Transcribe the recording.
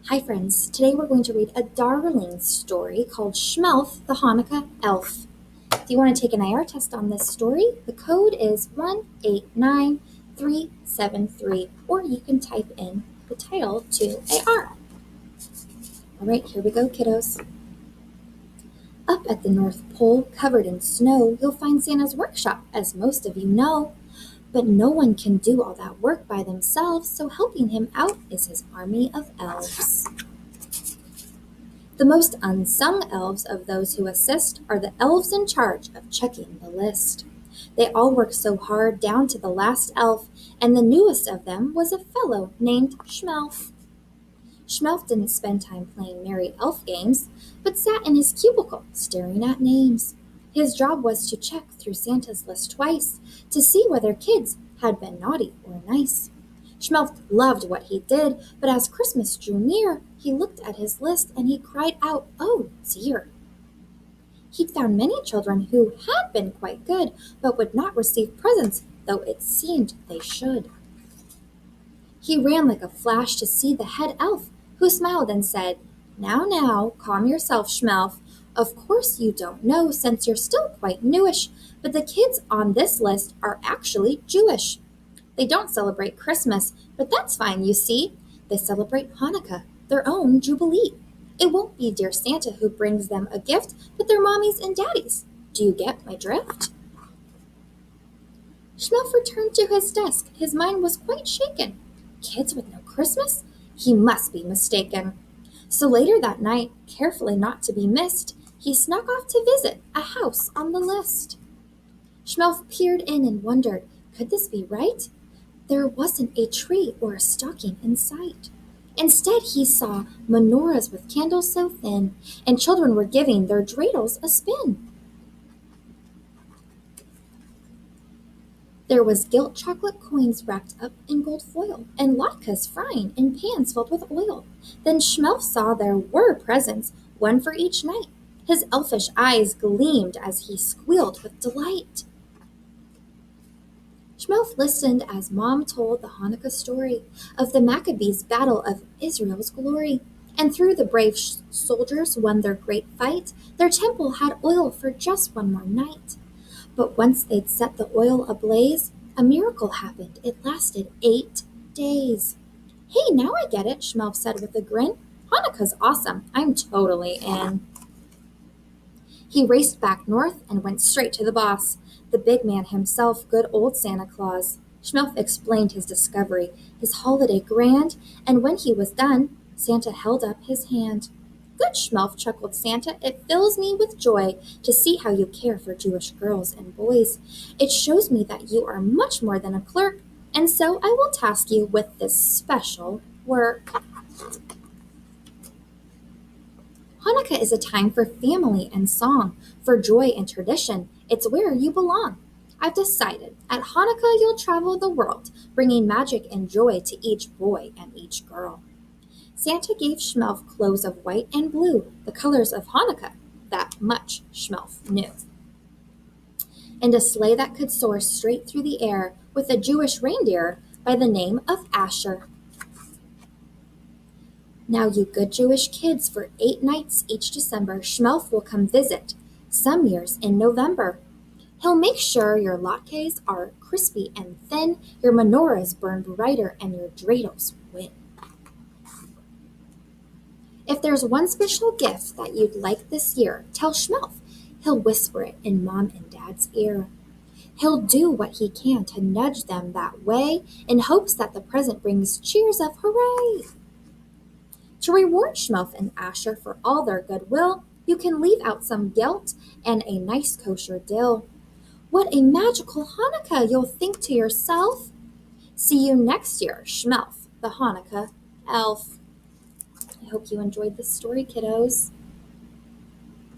Hi friends, today we're going to read a darling story called Shmelf the Hanukkah Elf. If you want to take an IR test on this story, the code is 189373, or you can type in the title to AR. Alright, here we go, kiddos. Up at the North Pole, covered in snow, you'll find Santa's workshop, as most of you know. But no one can do all that work by themselves, so helping him out is his army of elves. The most unsung elves of those who assist are the elves in charge of checking the list. They all work so hard down to the last elf, and the newest of them was a fellow named Shmelf. Shmelf didn't spend time playing merry elf games, but sat in his cubicle staring at names. His job was to check through Santa's list twice to see whether kids had been naughty or nice. Shmelf loved what he did, but as Christmas drew near, he looked at his list and he cried out, "Oh dear!" He'd found many children who had been quite good, but would not receive presents, though it seemed they should. He ran like a flash to see the head elf, who smiled and said, Now, calm yourself, Shmelf. Of course you don't know, since you're still quite newish, but the kids on this list are actually Jewish. They don't celebrate Christmas, but that's fine, you see. They celebrate Hanukkah, their own Jubilee. It won't be dear Santa who brings them a gift, but their mommies and daddies. Do you get my drift? Shmelf returned to his desk. His mind was quite shaken. Kids with no Christmas? He must be mistaken. So later that night, carefully not to be missed, he snuck off to visit a house on the list. Shmelf peered in and wondered, could this be right? There wasn't a tree or a stocking in sight. Instead, he saw menorahs with candles so thin, and children were giving their dreidels a spin. There was gilt chocolate coins wrapped up in gold foil, and latkes frying in pans filled with oil. Then Shmelf saw there were presents, one for each night. His elfish eyes gleamed as he squealed with delight. Shmelf listened as Mom told the Hanukkah story of the Maccabees' battle of Israel's glory. And through the brave soldiers won their great fight, their temple had oil for just one more night. But once they'd set the oil ablaze, a miracle happened. It lasted 8 days. Hey, now I get it, Shmelf said with a grin. Hanukkah's awesome. I'm totally in. He raced back north and went straight to the boss, the big man himself, good old Santa Claus. Shmelf explained his discovery, his holiday grand, and when he was done, Santa held up his hand. Good, Shmelf, chuckled Santa. It fills me with joy to see how you care for Jewish girls and boys. It shows me that you are much more than a clerk, and so I will task you with this special work. Hanukkah is a time for family and song, for joy and tradition. It's where you belong. I've decided, at Hanukkah you'll travel the world, bringing magic and joy to each boy and each girl. Santa gave Shmelf clothes of white and blue, the colors of Hanukkah. That much Shmelf knew. And a sleigh that could soar straight through the air with a Jewish reindeer by the name of Asher. Now, you good Jewish kids, for 8 nights each December, Shmelf will come visit, some years in November. He'll make sure your latkes are crispy and thin, your menorahs burn brighter, and your dreidels win. If there's one special gift that you'd like this year, tell Shmelf. He'll whisper it in Mom and Dad's ear. He'll do what he can to nudge them that way in hopes that the present brings cheers of hooray. To reward Shmelf and Asher for all their goodwill, you can leave out some gelt and a nice kosher dill. What a magical Hanukkah, you'll think to yourself. See you next year, Shmelf the Hanukkah Elf. I hope you enjoyed this story, kiddos.